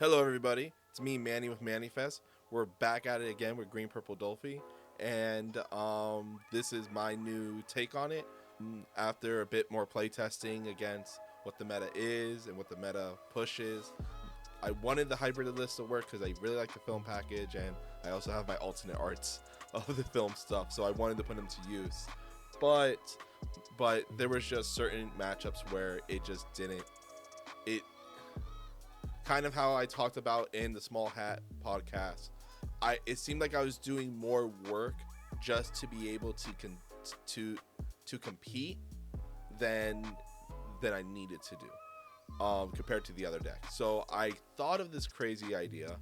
Hello, everybody. It's me, Manny with Manifest. We're back at it again with Green Purple Dolphy, and this is my new take on it. After a bit more playtesting against what the meta is and what the meta pushes, I wanted the hybrid list to work because I really like the film package, and I also have my alternate arts of the film stuff, so I wanted to put them to use. But there was just certain matchups where it just didn't. It kind of how I talked about in the Small Hat podcast. It seemed like I was doing more work just to be able to compete than I needed to do compared to the other deck. So I thought of this crazy idea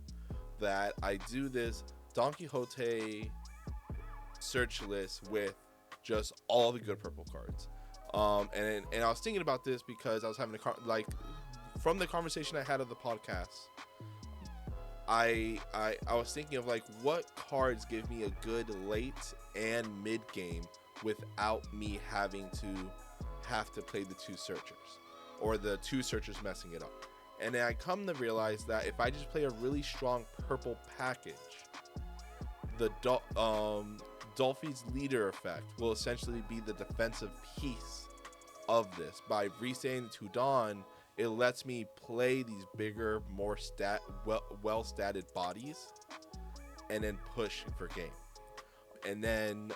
that I do this Don Quixote search list with just all the good purple cards. And I was thinking about this because I was having from the conversation I had of the podcast, I was thinking of like what cards give me a good late and mid game without me having to play the two searchers or the two searchers messing it up. And then I come to realize that if I just play a really strong purple package, the Dolphy's leader effect will essentially be the defensive piece of this. By restaying the two Dawn, it lets me play these bigger, more well-statted bodies, and then push for game. And then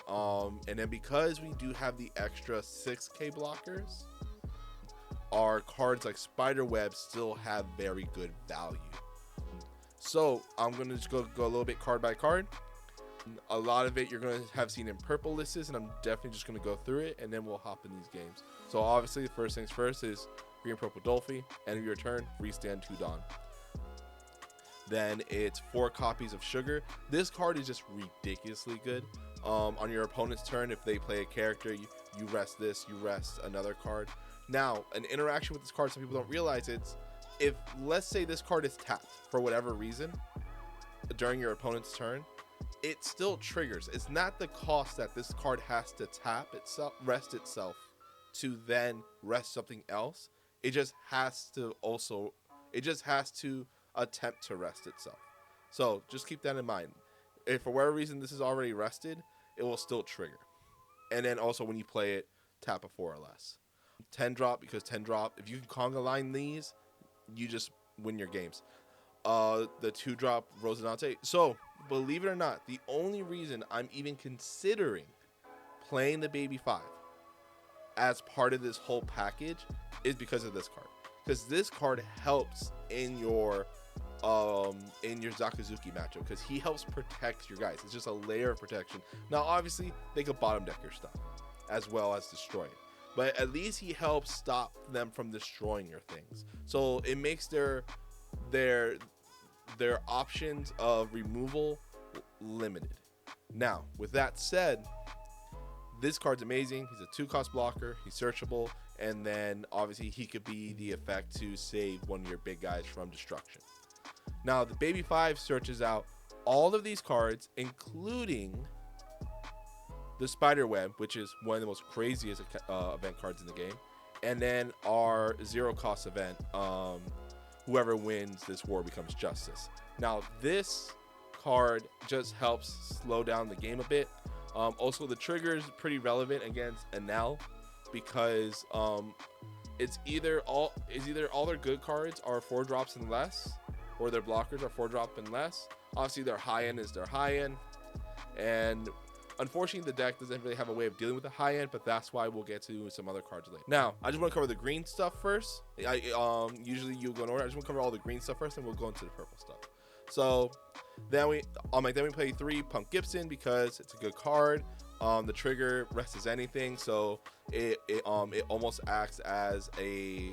because we do have the extra 6K blockers, our cards like Spiderweb still have very good value. So I'm gonna just go a little bit card by card. A lot of it you're gonna have seen in purple lists, and I'm definitely just gonna go through it, and then we'll hop in these games. So obviously, the first things first is Green Purple Dolphy. End of your turn, restand 2 Dawn. Then it's 4 copies of Sugar. This card is just ridiculously good. On your opponent's turn, if they play a character, you rest this, you rest another card. Now, an interaction with this card, some people don't realize it's, if let's say this card is tapped for whatever reason during your opponent's turn, it still triggers. It's not the cost that this card has to tap itself, rest itself, to then rest something else. It just has to attempt to rest itself. So just keep that in mind. If for whatever reason this is already rested, it will still trigger. And then also when you play it, tap a 4 or less. 10 drop, because 10 drop, if you can conga line these, you just win your games. The 2 drop Rosinante. So believe it or not, the only reason I'm even considering playing the Baby 5 as part of this whole package is because of this card. Because this card helps in your Sakazuki matchup, because he helps protect your guys. It's just a layer of protection. Now obviously they could bottom deck your stuff as well as destroy it, but at least he helps stop them from destroying your things. So it makes their options of removal limited. Now with that said, this card's amazing. He's a 2-cost blocker. He's searchable. And then, obviously, he could be the effect to save one of your big guys from destruction. Now, the Baby 5 searches out all of these cards, including the Spiderweb, which is one of the most craziest event cards in the game. And then our 0-cost event, whoever wins this war becomes justice. Now, this card just helps slow down the game a bit. Also, the trigger is pretty relevant against Enel, because it's either all their good cards are 4 drops and less, or their blockers are 4 drop and less. Obviously, their high end is their high end, and unfortunately, the deck doesn't really have a way of dealing with the high end. But that's why we'll get to some other cards later. Now, I just want to cover the green stuff first. Usually you go in order. I just want to cover all the green stuff first, and we'll go into the purple stuff. So then we play 3 Pump Gibson because it's a good card. The trigger rests as anything, so it almost acts as a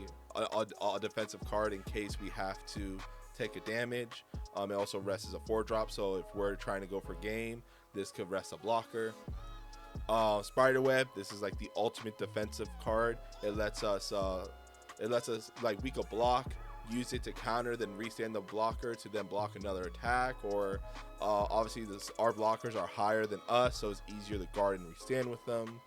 defensive card in case we have to take a damage. It also rests as a 4 drop, so if we're trying to go for game, this could rest a blocker. Spiderweb, this is like the ultimate defensive card. It lets us like, we could block, use it to counter, then restand the blocker to then block another attack. Or obviously our blockers are higher than us, so it's easier to guard and restand with them.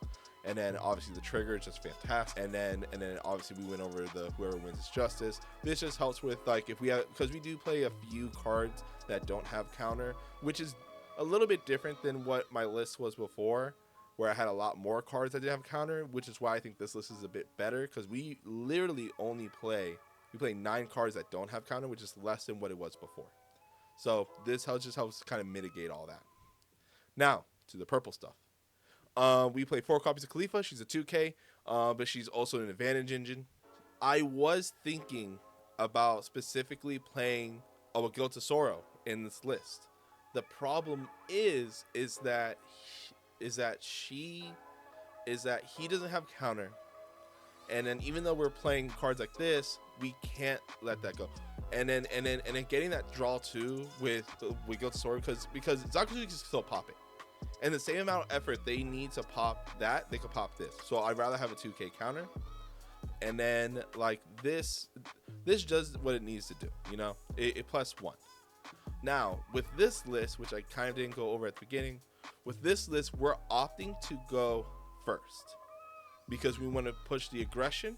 And then obviously the trigger is just fantastic. And then obviously we went over the whoever wins is justice. This just helps with like if we have, because we do play a few cards that don't have counter, which is a little bit different than what my list was before, where I had a lot more cards that didn't have counter, which is why I think this list is a bit better, because we literally only play 9 cards that don't have counter, which is less than what it was before. So this just helps kind of mitigate all that. Now to the purple stuff. We play 4 copies of Khalifa. She's a 2K, but she's also an advantage engine. I was thinking about specifically playing Awagil Tesoro in this list. The problem is that he doesn't have counter, and then even though we're playing cards like this, we can't let that go. And then getting that draw too with Awagil Tesoro, because Sakazuki can still pop it. And the same amount of effort they need to pop that, they could pop this. So I'd rather have a 2K counter. And then like this does what it needs to do, you know? It plus 1. Now, with this list, which I kind of didn't go over at the beginning, with this list, we're opting to go first because we want to push the aggression.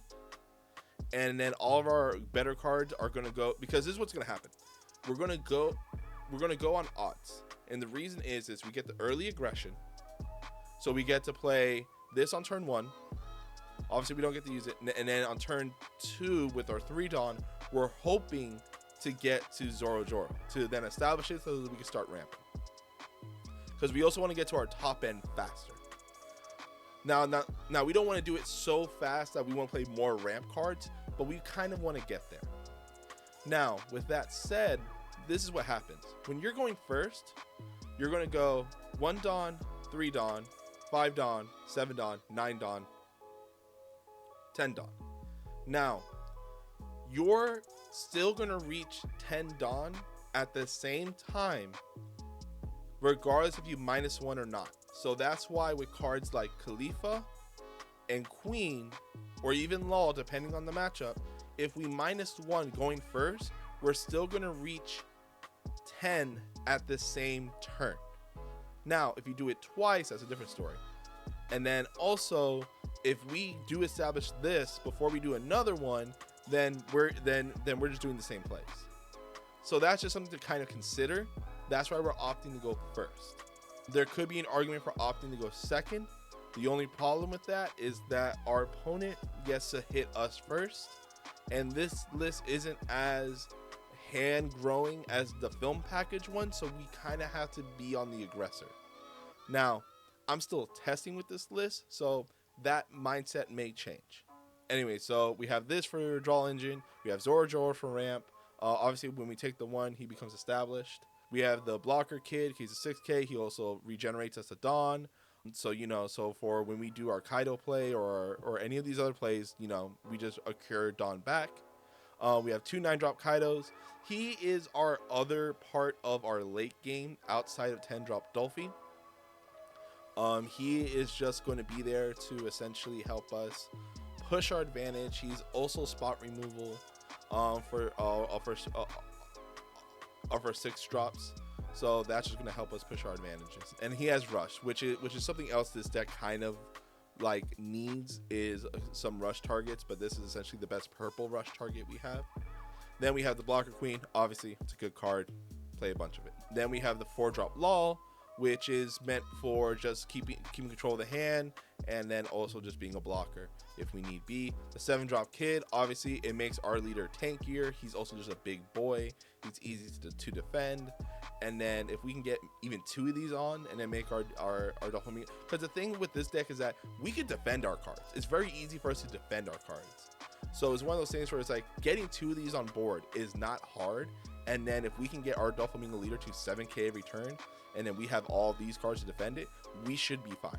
And then all of our better cards are going to go, because this is what's going to happen. We're going to go on odds. And the reason is we get the early aggression. So we get to play this on turn 1. Obviously, we don't get to use it. And then on turn 2 with our 3 Dawn, we're hoping to get to Zoro to then establish it so that we can start ramping. Because we also want to get to our top end faster. Now, we don't want to do it so fast that we want to play more ramp cards, but we kind of want to get there. Now, with that said, this is what happens. When you're going first, you're going to go 1 Dawn, 3 Dawn, 5 Dawn, 7 Dawn, 9 Dawn, 10 Dawn. Now, you're still going to reach 10 Dawn at the same time, regardless if you -1 or not. So that's why with cards like Khalifa and Queen, or even Law, depending on the matchup, if we -1 going first, we're still going to reach 10 at the same turn. Now, if you do it twice, that's a different story. And then also, if we do establish this before we do another one, then we're just doing the same plays. So that's just something to kind of consider. That's why we're opting to go first. There could be an argument for opting to go second. The only problem with that is that our opponent gets to hit us first, and this list isn't as hand growing as the film package one, so we kind of have to be on the aggressor. Now, I'm still testing with this list, so that mindset may change. Anyway, so we have this for draw engine. We have Zoro for ramp. Obviously, when we take the 1, he becomes established. We have the blocker kid. He's a 6K. He also regenerates us a Dawn. So, you know, so for when we do our Kaido play or any of these other plays, you know, we just accrue Dawn back. We have 2 9-drop Kaidos. He is our other part of our late game outside of 10-drop Dolphy. He is just going to be there to essentially help us push our advantage. He's also spot removal for 6 drops. So that's just going to help us push our advantages. And he has rush, which is something else this deck kind of like needs, is some rush targets, but this is essentially the best purple rush target we have. Then we have the blocker queen. Obviously, it's a good card. Play a bunch of it. Then we have the 4-drop Law, which is meant for just keeping control of the hand, and then also just being a blocker if we need be. The 7-drop kid, obviously, it makes our leader tankier. He's also just a big boy. He's easy to defend. And then if we can get even 2 of these on and then make our Doflamingo, because the thing with this deck is that we can defend our cards. It's very easy for us to defend our cards. So it's one of those things where it's like getting 2 of these on board is not hard. And then if we can get our Doflamingo leader to 7K every turn, and then we have all these cards to defend it, we should be fine.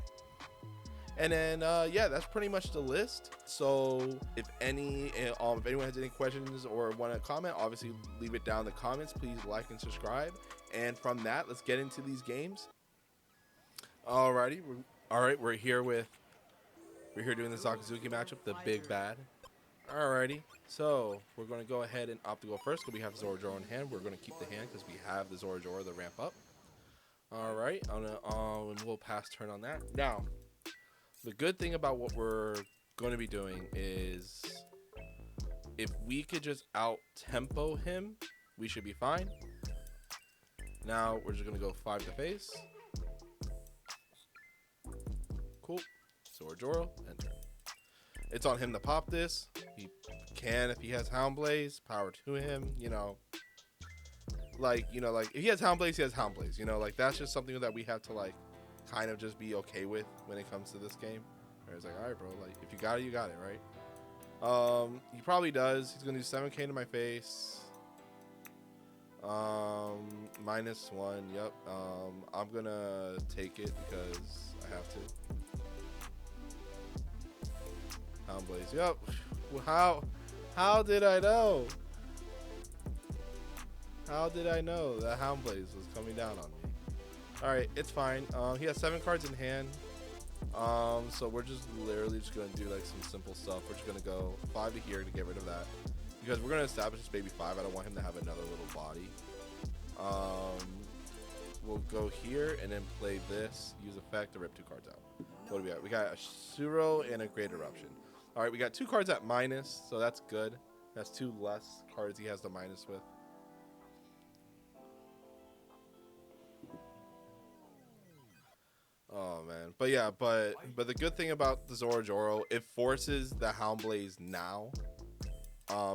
And then yeah, that's pretty much the list. So if anyone has any questions or want to comment, obviously leave it down in the comments. Please like and subscribe. And from that, let's get into these games. Alrighty, we're here doing the Sakazuki matchup, the big bad. Alrighty, so we're going to go ahead and opt to go first because we have Zoro in hand. We're going to keep the hand because we have the Zoro the ramp up. Alright, and we'll pass turn on that. Now, The good thing about what we're going to be doing is if we could just out tempo him, we should be fine. Now we're just going to go 5 to face. Cool. Zoro, enter. It's on him to pop this. He can if he has Hound Blaze. Power to him, you know. Like, if he has Hound Blaze, he has Hound Blaze. You know, like, that's just something that we have to, like, kind of just be okay with when it comes to this game. Where it's like, all right, bro, like, if you got it, you got it, right? He probably does. He's going to do 7k to my face. -1, yep. I'm going to take it because I have to. Hound Blaze, yep. How did I know? How did I know that Hound Blaze was coming down on me? All right, it's fine. He has 7 cards in hand. So we're just literally just gonna do like some simple stuff. We're just gonna go 5 to here to get rid of that because we're gonna establish this baby 5. I don't want him to have another little body. We'll go here and then play this. Use effect to rip 2 cards out. What do we got? We got a Suro and a Great Eruption. All right, we got 2 cards at minus, so that's good. That's 2 less cards he has the minus with. Oh man, but yeah, but the good thing about the Zoro, it forces the Hound Blaze now,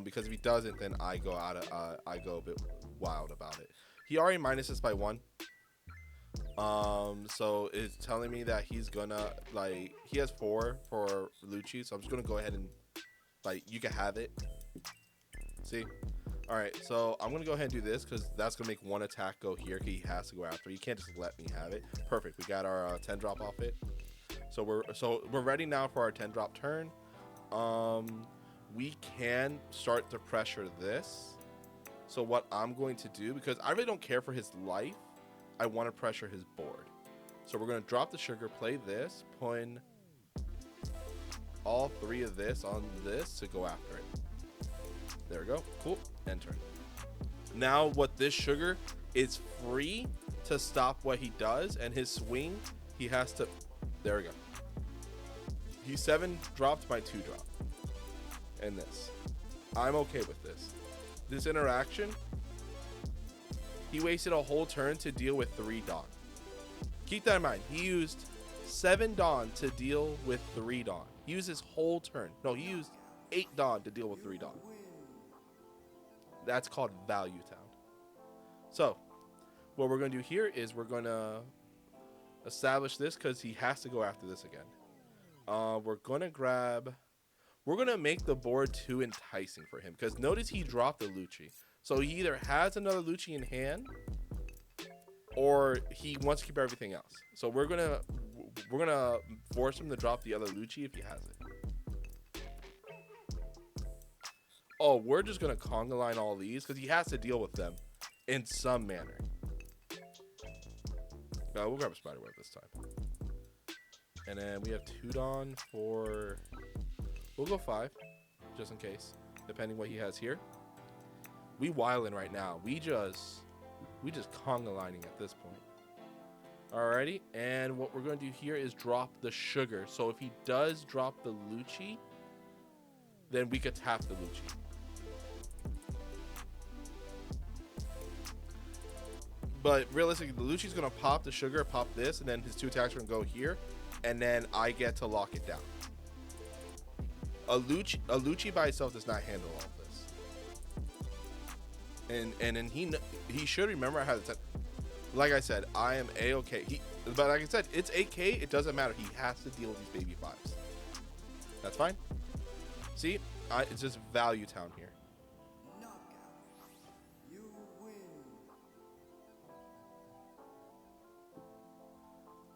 because if he doesn't, then I go a bit wild about it. He already minuses by 1, so it's telling me that he's gonna he has 4 for Lucci, so I'm just gonna go ahead and you can have it. See. All right, so I'm gonna go ahead and do this because that's gonna make 1 attack go here. He has to go after. You can't just let me have it. Perfect. We got our 10 drop off it. So we're ready now for our 10 drop turn. We can start to pressure this. So what I'm going to do, because I really don't care for his life, I want to pressure his board. So we're gonna drop the sugar, play this, putting all 3 of this on this to go after it. There we go. Cool. End turn. Now, what this sugar is free to stop what he does, and his swing, he has to. There we go. He 7 dropped my 2 drop. And this. I'm okay with this. This interaction, he wasted a whole turn to deal with 3 Dawn. Keep that in mind. He used 7 Dawn to deal with 3 Dawn. He used his whole turn. No, he used 8 Dawn to deal with 3 Dawn. That's called Value Town. So, what we're going to do here is we're going to establish this because he has to go after this again. We're going to make the board too enticing for him because notice he dropped the Lucci. So he either has another Lucci in hand or he wants to keep everything else. So we're going to force him to drop the other Lucci if he has it. Oh, we're just going to conga line all these because he has to deal with them in some manner. We'll grab a spider web this time. And then we have 2 Dawn for... We'll go 5, just in case, depending what he has here. We wildin' right now. We just conga lining at this point. Alrighty, and what we're going to do here is drop the sugar. So if he does drop the Lucci, then we could tap the Lucci. But realistically, the Lucci's going to pop the sugar, pop this, and then his 2 attacks are going to go here, and then I get to lock it down. A Lucci by itself does not handle all of this. And then he should remember I have the 10. Like I said, I am A-okay. But like I said, it's 8K. It doesn't matter. He has to deal with these baby 5s. That's fine. See, it's just Value Town here.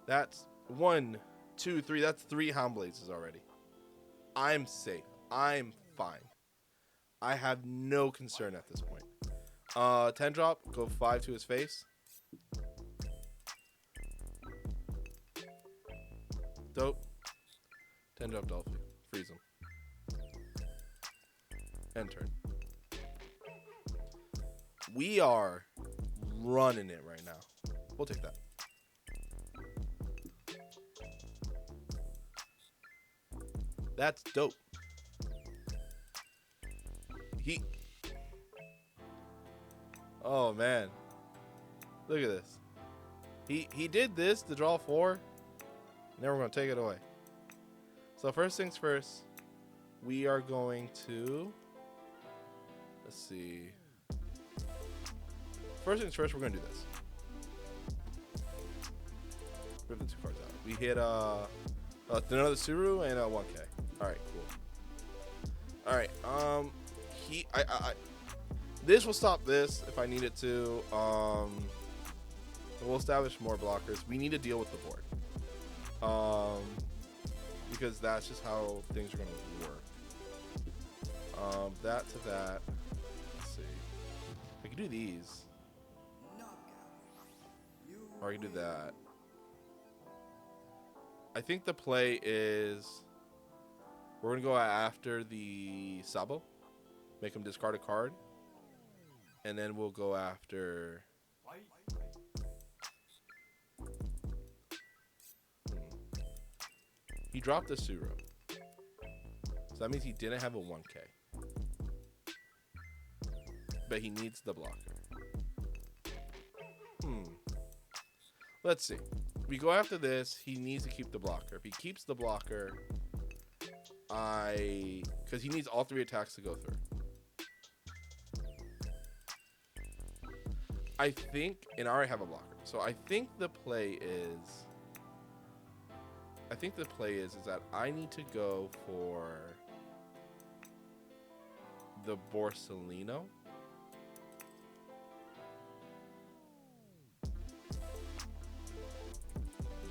That's 1, 2, 3. That's 3 Hound Blazes already. I'm safe. I'm fine. I have no concern at this point. 10 drop, go 5 to his face. Dope. 10 drop Dolphin. Freeze him. End turn. We are running it right now. We'll take that. That's dope. He. Oh man, look at this. He did this to draw 4. Now we're gonna take it away. So first things first, we are going to. Let's see. First things first, we're gonna do this. Rip the 2 cards out. We hit another Suru and a 1K. All right, cool. All right. This will stop this if I need it to. We'll establish more blockers. We need to deal with the board. Because that's just how things are gonna work. That to that. Let's see. I can do these. Or I can do that. I think the play is we're gonna go after the Sabo, make him discard a card, and then we'll go after. He dropped a Suru, so that means he didn't have a 1K, but he needs the blocker. Let's see. We go after this. He needs to keep the blocker. If he keeps the blocker, because he needs all 3 attacks to go through. I think, and I already have a blocker. So I think the play is that I need to go for the Borsalino.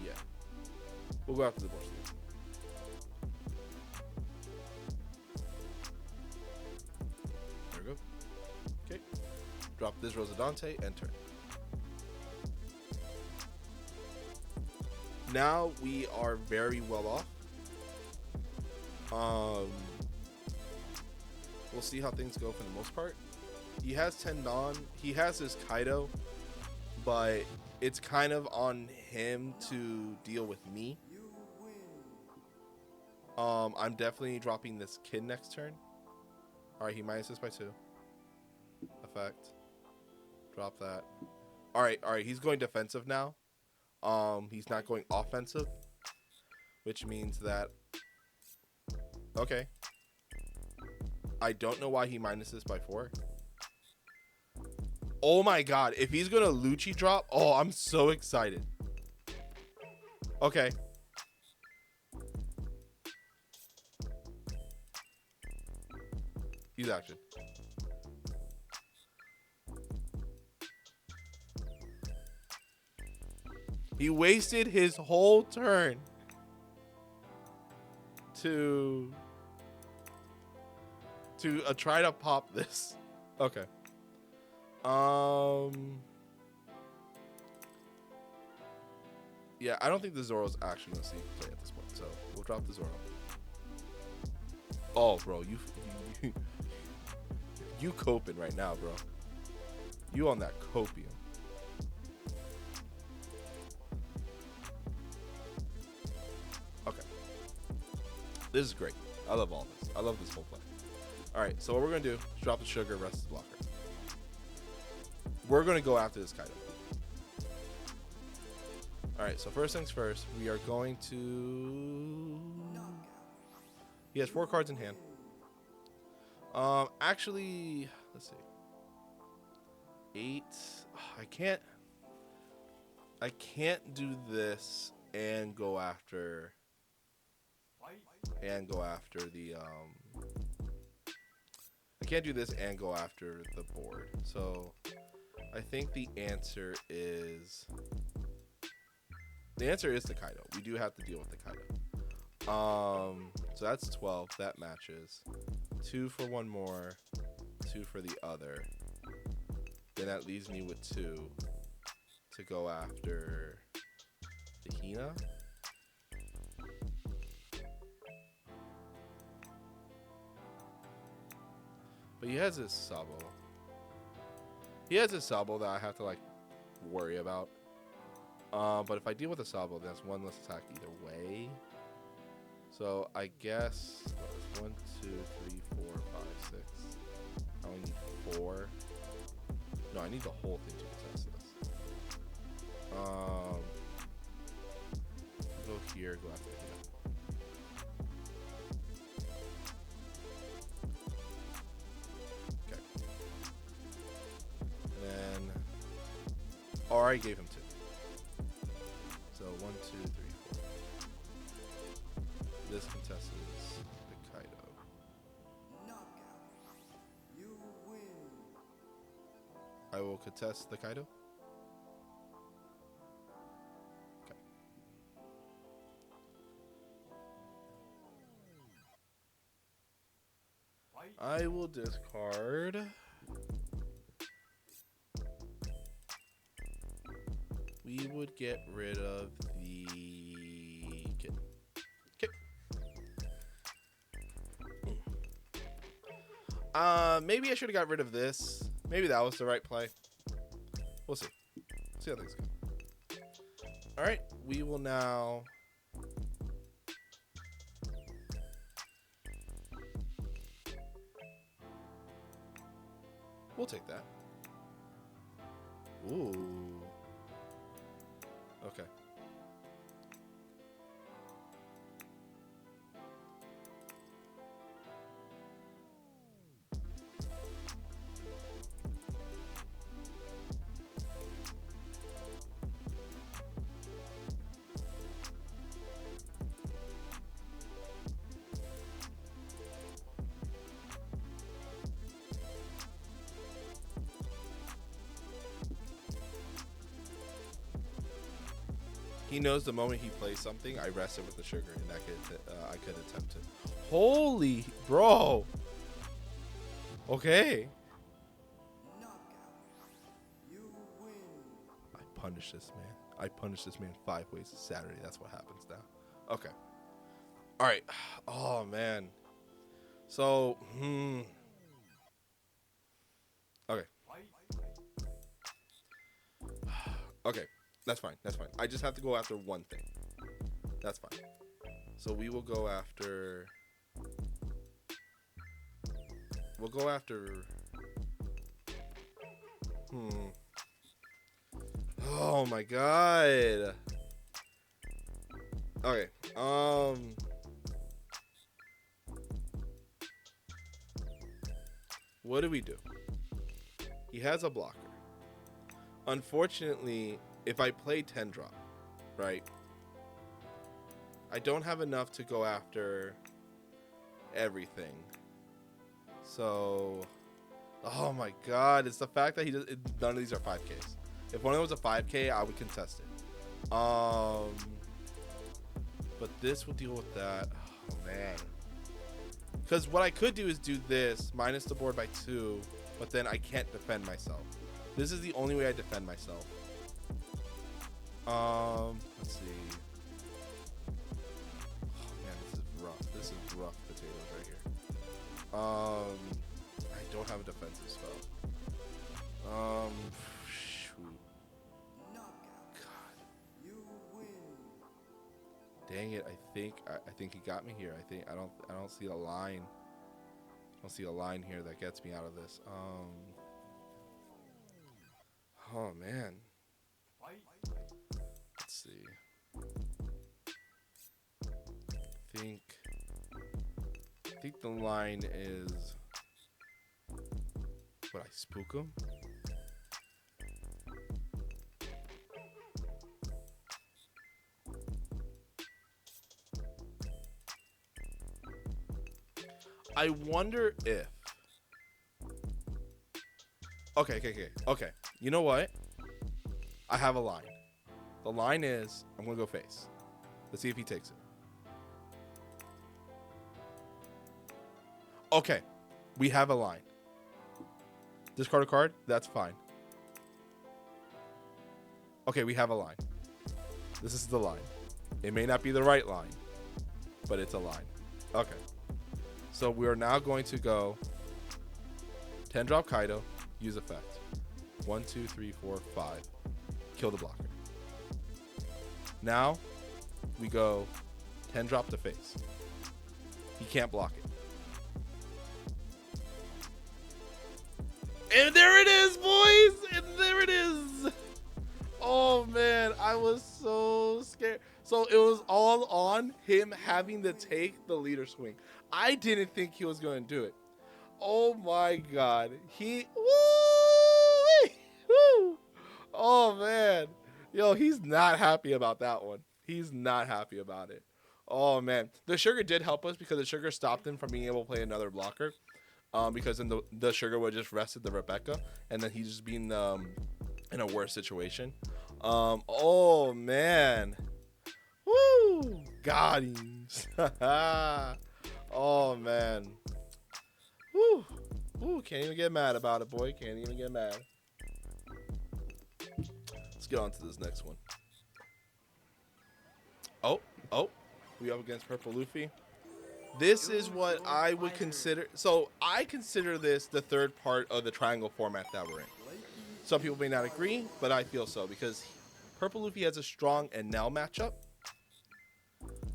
Yeah. We'll go after the Borsalino. There we go. Okay. Drop this Rosadante and turn. Now we are very well off. We'll see how things go for the most part. He has Tendon. He has his Kaido, but it's kind of on him to deal with me. I'm definitely dropping this kid next turn. All right, he minus this by 2. Effect. Drop that. All right. He's going defensive now. He's not going offensive, which means that. Okay. I don't know why he minus this by 4. Oh my god! If he's gonna Lucci drop, oh, I'm so excited. Okay. Use action. He wasted his whole turn to try to pop this. Okay. Yeah, I don't think the Zoro's actually gonna see play at this point, so we'll drop the Zoro. Oh, bro, you coping right now, bro. You on that copium. Okay. This is great. I love all this. I love this whole play. All right, so what we're gonna do is drop the sugar, rest the blocker. We're gonna go after this Kaido. All right, so first things first, we are going to. He has 4 cards in hand. Actually, let's see. 8. I can't do this and go after. The I can't do this and go after the board. So I think the answer is the Kaido. We do have to deal with the Kaido. So that's 12. That matches. 2 for one more. 2 for the other. Then that leaves me with 2 to go after the Hina. But he has his Sabo. He has his Sabo that I have to like worry about. But if I deal with a Sabo, that's 1 less attack either way. So I guess what was 1, 2, 3, 4, 5, 6. I only need 4. No, I need the whole thing to contest this. Go here, go after here. Okay. And then, I already gave him 2. So 1, 2, 3, 4. This contests the Kaido. Knockout. You win. I will contest the Kaido. Okay. I will discard. We would get rid of the kid. Okay. Maybe I should have got rid of this. Maybe that was the right play. We'll see. See how things go. All right, we will now. We'll take that. Ooh. Okay. He knows the moment he plays something, I rest it with the sugar, and that I could attempt it. Holy bro. Okay. Knockout. You win. I punish this man. I punish this man 5 ways to Saturday. That's what happens now. Okay. All right. Oh man. So, okay. Okay. That's fine. That's fine. I just have to go after one thing. That's fine. So we will go after. We'll go after. Oh my god. Okay. What do we do? He has a blocker. Unfortunately, if I play 10 drop, right? I don't have enough to go after everything. So, oh my god, it's the fact that none of these are 5Ks. If one of them was a 5K, I would contest it. But this will deal with that. Oh man. Because what I could do is do this, minus the board by 2, but then I can't defend myself. This is the only way I defend myself. Let's see. Oh man, this is rough. This is rough potatoes right here. I don't have a defensive spell. Shoot. God. You win. Dang it! I think he got me here. I don't see a line. I don't see a line here that gets me out of this. Oh man. Let's see. I think the line is. What, I spook him? I wonder if. Okay. You know what? I have a line. The line is, I'm going to go face. Let's see if he takes it. Okay. We have a line. Discard a card? That's fine. Okay, we have a line. This is the line. It may not be the right line, but it's a line. Okay. So we are now going to go 10 drop Kaido, use effect. 1, 2, 3, 4, 5. Kill the blocker. Now we go 10 drop to face. He can't block it. And there it is, boys! And there it is! Oh, man. I was so scared. So it was all on him having to take the leader swing. I didn't think he was going to do it. Oh, my God. Woo! Oh, man. Yo, he's not happy about that one. He's not happy about it. Oh, man. The sugar did help us because the sugar stopped him from being able to play another blocker. Because then the sugar would just rested the Rebecca, and then he's just being in a worse situation. Oh, man. Woo! Got him. Oh, man. Woo! Woo! Can't even get mad about it, boy. Can't even get mad. Let's get on to this next one. Oh. We up against Purple Luffy. This is what I would consider. So I consider this the third part of the triangle format that we're in. Some people may not agree, but I feel so because Purple Luffy has a strong Enel matchup.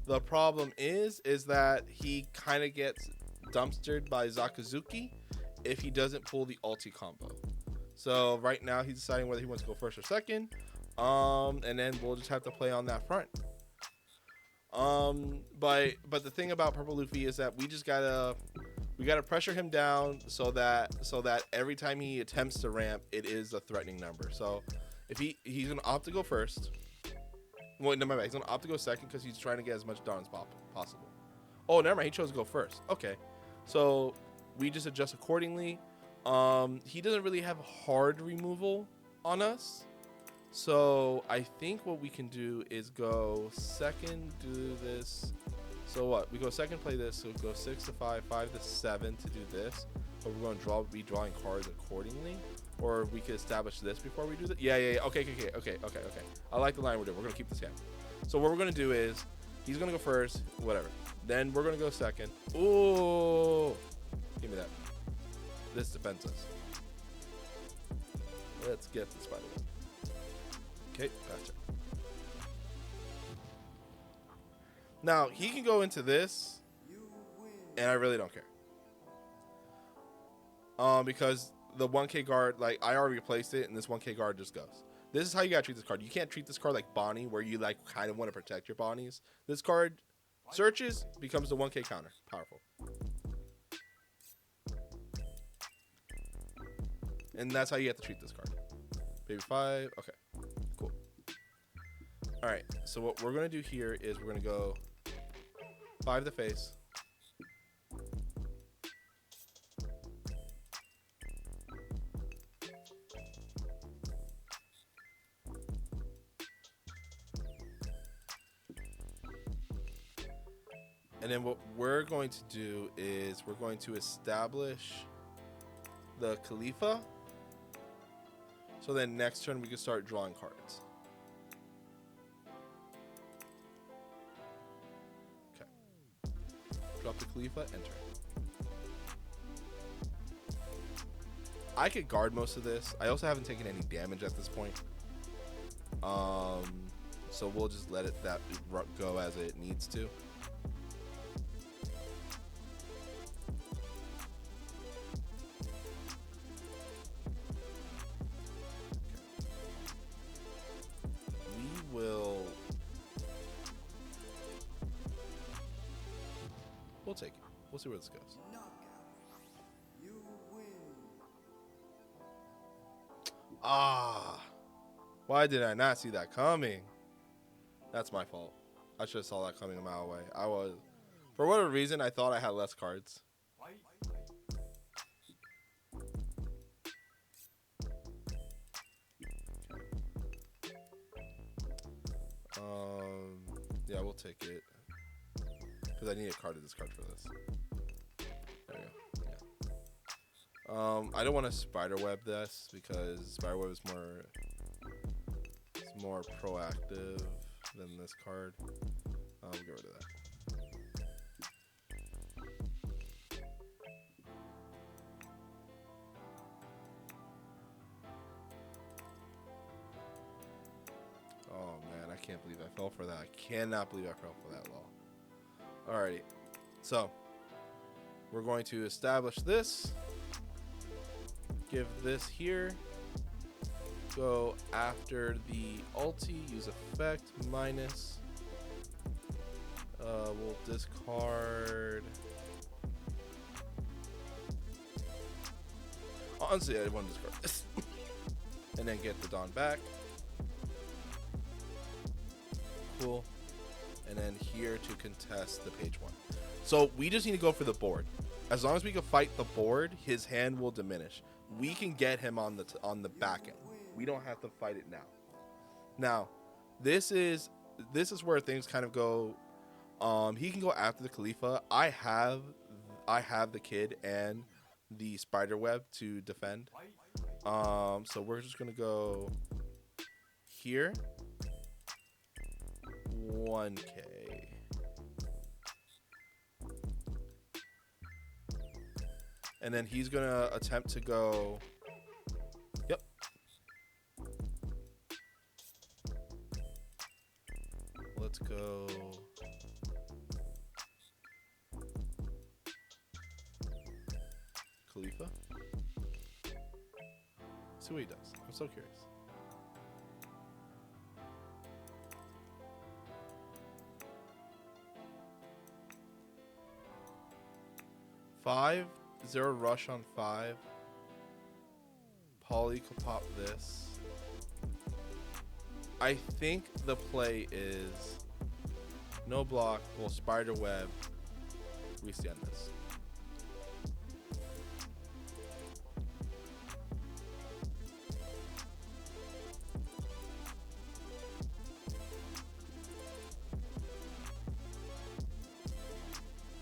The problem is that he kind of gets dumpstered by Sakazuki if he doesn't pull the ulti combo. So right now he's deciding whether he wants to go first or second. And then we'll just have to play on that front. But the thing about Purple Luffy is that we gotta pressure him down so that every time he attempts to ramp, it is a threatening number. So if he's gonna opt to go first. Well, no, my bad. He's gonna opt to go second because he's trying to get as much down as possible. Oh, never mind. He chose to go first. Okay, so we just adjust accordingly. He doesn't really have hard removal on us. So I think what we can do is go second, do this. So what? We go second, play this. So we go 6 to 5, 5 to 7 to do this. But we're going to be drawing cards accordingly. Or we could establish this before we do that. Yeah. Okay. I like the line we're doing. We're going to keep this hand. So what we're going to do is he's going to go first, whatever. Then we're going to go second. Ooh. Give me that. This defends us. Let's get this, by the way. Okay, gotcha. Now, he can go into this, and I really don't care. Because the 1k guard, like, I already replaced it, and this 1k guard just goes. This is how you gotta treat this card. You can't treat this card like Bonnie, where you, like, kind of want to protect your Bonnies. This card searches, becomes the 1k counter. Powerful. And that's how you have to treat this card. Baby 5, okay. Cool. All right, so what we're going to do here is we're going to go 5 to face. And then what we're going to do is we're going to establish the Khalifa. So then next turn we can start drawing cards. Okay. Drop the Khalifa, enter. I could guard most of this. I also haven't taken any damage at this point. So we'll just let that go as it needs to. We'll take it. We'll see where this goes. You win. Ah. Why did I not see that coming? That's my fault. I should have saw that coming a mile away. For whatever reason, I thought I had less cards. Yeah, we'll take it. Because I need a card to discard for this. There we go. Yeah. I don't want to spiderweb this because spiderweb is more proactive than this card. We'll get rid of that. Oh man, I can't believe I fell for that. I cannot believe I fell for that law. Alrighty, so We're going to establish this. Give this here. Go after the ulti. Use effect minus. We'll discard. Honestly, I want to discard this. And then get the Dawn back. Cool. And then here to contest the page 1. So we just need to go for the board. As long as we can fight the board, his hand will diminish. We can get him on the back end. We don't have to fight it now. Now, this is where things kind of go. He can go after the Khalifa. I have the kid and the spider web to defend. So we're just gonna go here. 1K. And then he's gonna attempt to go. Yep. Let's go. Khalifa. See what he does. I'm so curious. Five. 0 rush on 5. Polly could pop this. I think the play is no block. We'll spider web. Resend this.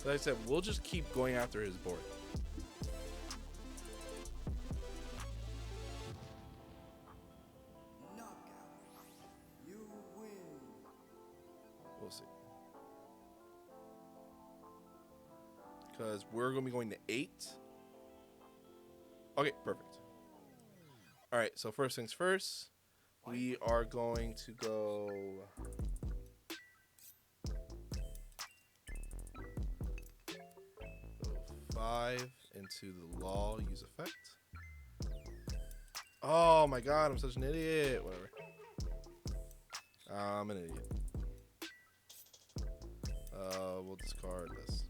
Like I said, we'll just keep going after his board. We'll see. Because we're going to be going to 8. Okay, perfect. All right, so first things first. We are going to go... 5 into the law. Use effect. Oh my god, I'm such an idiot. Whatever. I'm an idiot. We'll discard this.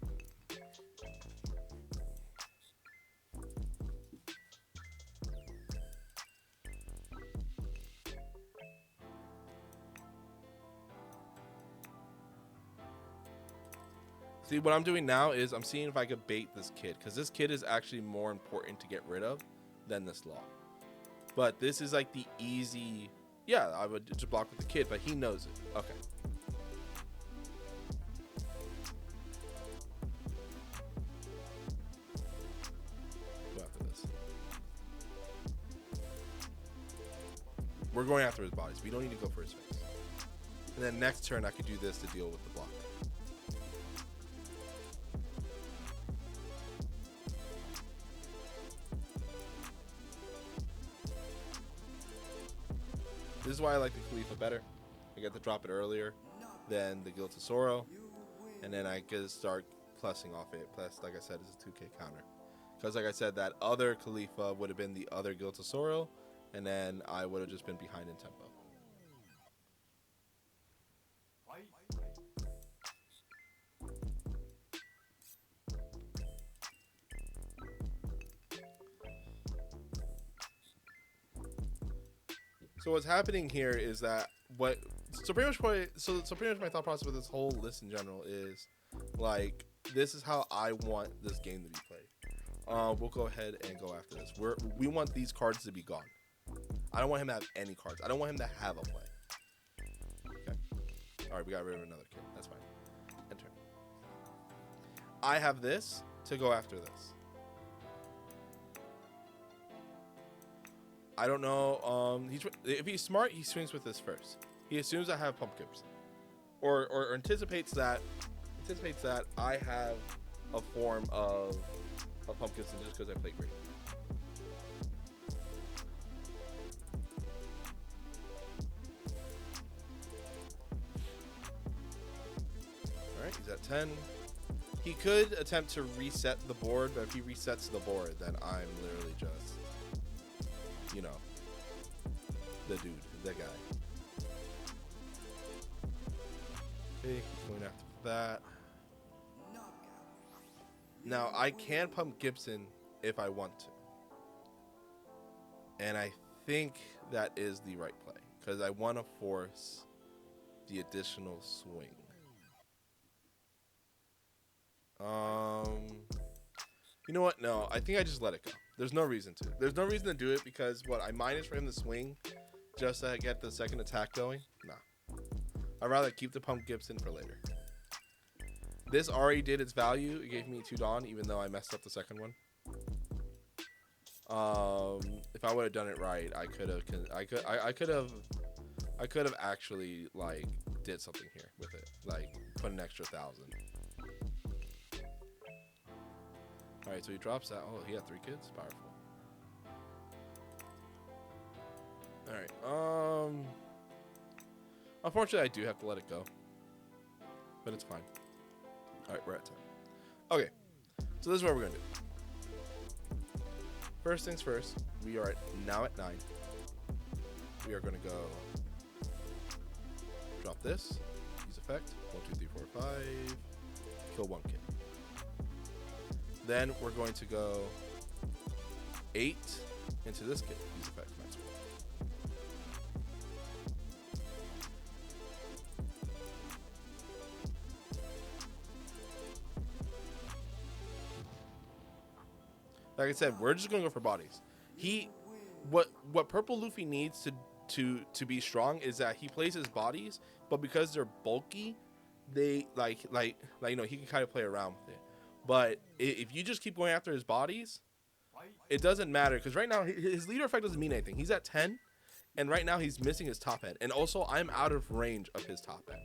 See, what I'm doing now is I'm seeing if I could bait this kid, because this kid is actually more important to get rid of than this law. But this is like the easy... Yeah, I would just block with the kid, but he knows it. Okay. Go after this. We're going after his bodies. We don't need to go for his face. And then next turn, I could do this to deal with the block. This is why I like the Khalifa better. I get to drop it earlier than the Guild of Sorrow. And then I get to start plussing off it. Plus, like I said, it's a 2K counter. Because like I said, that other Khalifa would have been the other Guild of Sorrow. And then I would have just been behind in tempo. So what's happening here is that pretty much my thought process with this whole list in general is like, this is how I want this game to be played. We'll go ahead and go after this. We want these cards to be gone. I don't want him to have any cards. I don't want him to have a play. Okay. All right, we got rid of another kid. That's fine. Enter. I have this to go after this. I don't know. If he's smart, he swings with this first. He assumes I have pumpkins, or anticipates that I have a form of pumpkins just because I play great. All right, he's at 10. He could attempt to reset the board, but if he resets the board, then I'm literally just, you know, the dude, the guy. Okay, going after that. Now, I can pump Gibson if I want to. And I think that is the right play, because I want to force the additional swing. You know what? No, I think I just let it go. There's no reason to. There's no reason to do it because what? I minus for him to swing just to get the second attack going? Nah. I'd rather keep the pump Gibson for later. This already did its value. It gave me 2 Dawn, even though I messed up the second one. If I would have done it right, I could have actually like did something here with it, like put an extra 1,000. All right, so he drops that. Oh, he had 3 kids. Powerful. All right. Unfortunately, I do have to let it go, but it's fine. All right, we're at 10. Okay, so this is what we're gonna do. First things first, we are now at 9. We are gonna go drop this, use effect, 1, 2, 3, 4, 5, kill 1 kid. Then we're going to go 8 into this kid, use effect, max 1. Like I said, we're just gonna go for bodies. What Purple Luffy needs to be strong is that he plays his bodies, but because they're bulky, they like you know, he can kind of play around with it. But if you just keep going after his bodies, it doesn't matter because right now his leader effect doesn't mean anything. He's at 10, and right now he's missing his top end, and also I'm out of range of his top end,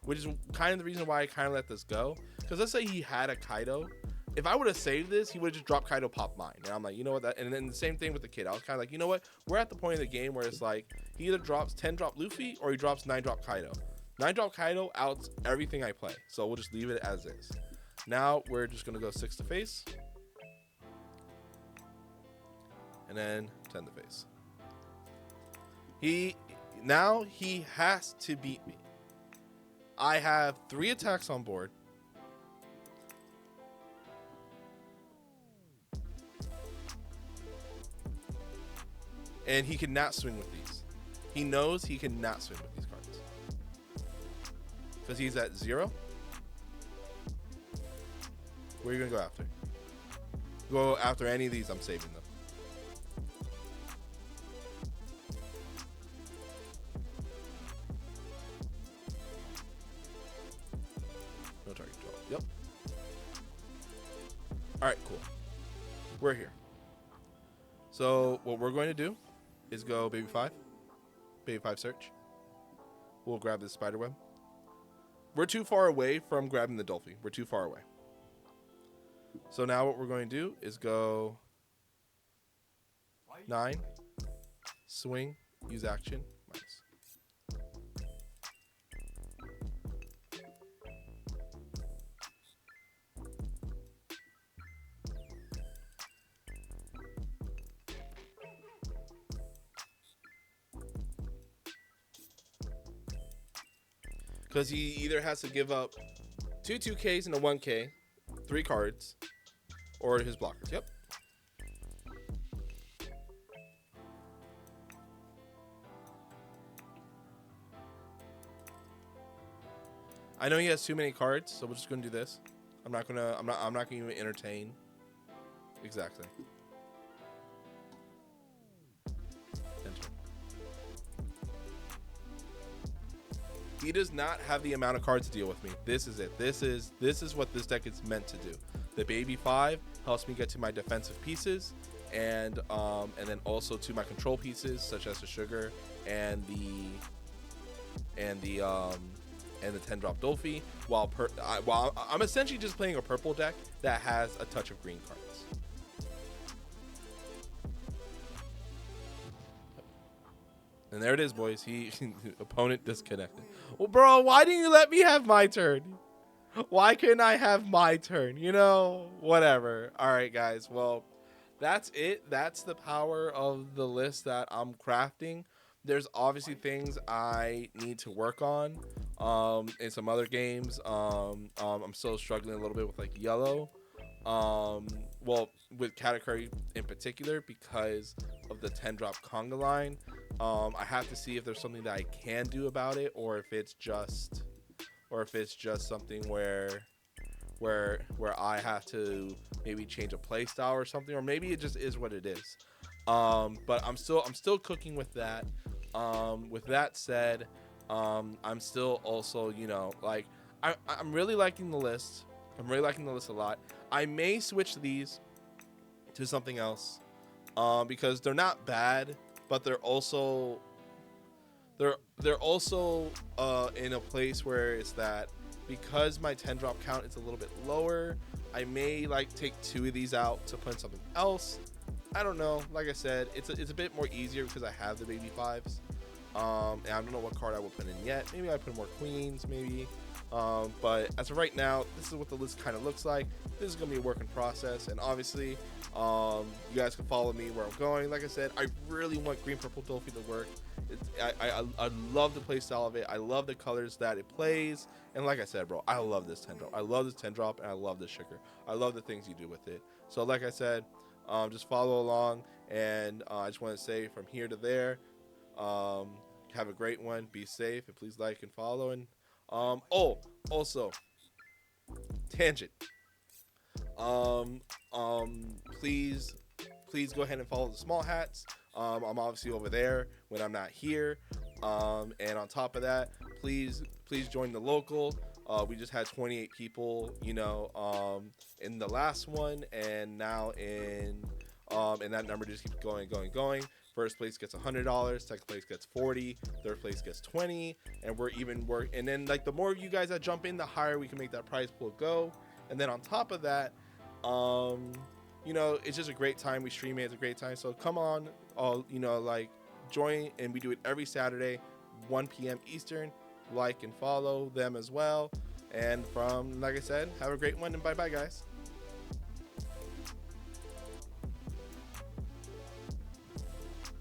which is kind of the reason why I kind of let this go. Because let's say he had a Kaido. If I would have saved this, he would have just dropped Kaido, pop mine. And I'm like, you know what? And then the same thing with the kid. I was kind of like, you know what? We're at the point in the game where it's like, he either drops 10 drop Luffy or he drops 9 drop Kaido. 9 drop Kaido outs everything I play. So we'll just leave it as is. Now we're just going to go 6 to face. And then 10 to face. Now he has to beat me. I have 3 attacks on board. And he cannot swing with these. He knows he cannot swing with these cards. Because he's at 0. Where are you going to go after? Go after any of these, I'm saving them. No target 12. Yep. Alright, cool. We're here. So what we're going to do is go baby 5 search. We'll grab this spider web. We're too far away from grabbing the Dolphy. We're too far away. So now what we're going to do is go 9, swing, use action, minus. Because he either has to give up 2 2Ks and a 1K, 3 cards, or his blockers. Yep. I know he has too many cards, so we're just gonna do this. I'm not gonna even entertain. Exactly. Enter. He does not have the amount of cards to deal with me. This is it. This is what this deck is meant to do. The baby 5 helps me get to my defensive pieces, and then also to my control pieces such as the sugar and the 10 drop Dolphy. While I'm essentially just playing a purple deck that has a touch of green cards. And there it is, boys. Opponent disconnected. Well, bro, why didn't you let me have my turn? Why couldn't I have my turn? You know, whatever. All right, guys. Well, that's it. That's the power of the list that I'm crafting. There's obviously things I need to work on in some other games. I'm still struggling a little bit with like yellow. Um, well, with category in particular because of the 10 drop conga line. I have to see if there's something that I can do about it, or if it's just something where I have to maybe change a play style or something, or maybe it just is what it is. But I'm still cooking with that. With that said, I'm still also, like I'm really liking the list. I'm really liking the list a lot. I may switch these to something else, because they're not bad, but they're also in a place where it's that because my 10 drop count is a little bit lower, I may like take 2 of these out to put in something else. I don't know. Like I said, it's a bit more easier because I have the baby fives. And I don't know what card I will put in yet. Maybe I put more queens, maybe. But as of right now, this is what the list kind of looks like. This is gonna be a work in process, and obviously, you guys can follow me where I'm going. Like I said, I really want green purple Dolphin to work. I love the play style of it. I love the colors that it plays, and like I said, bro, I love this 10 drop. I love this 10 drop, and I love this sugar. I love the things you do with it. So like I said, just follow along, and I just want to say from here to there, have a great one. Be safe, and please like and follow. And also, tangent. Um, please, go ahead and follow the small hats. I'm obviously over there when I'm not here. And on top of that, please join the local. We just had 28 people, in the last one, and now and that number just keeps going. First place gets $100, second place gets 40, third place gets 20, and and then like the more you guys that jump in, the higher we can make that prize pool go. And then on top of that, it's just a great time. We stream it, it's a great time. So come on, like join, and we do it every Saturday, 1 p.m. Eastern. Like and follow them as well. And like I said, have a great one, and bye bye, guys.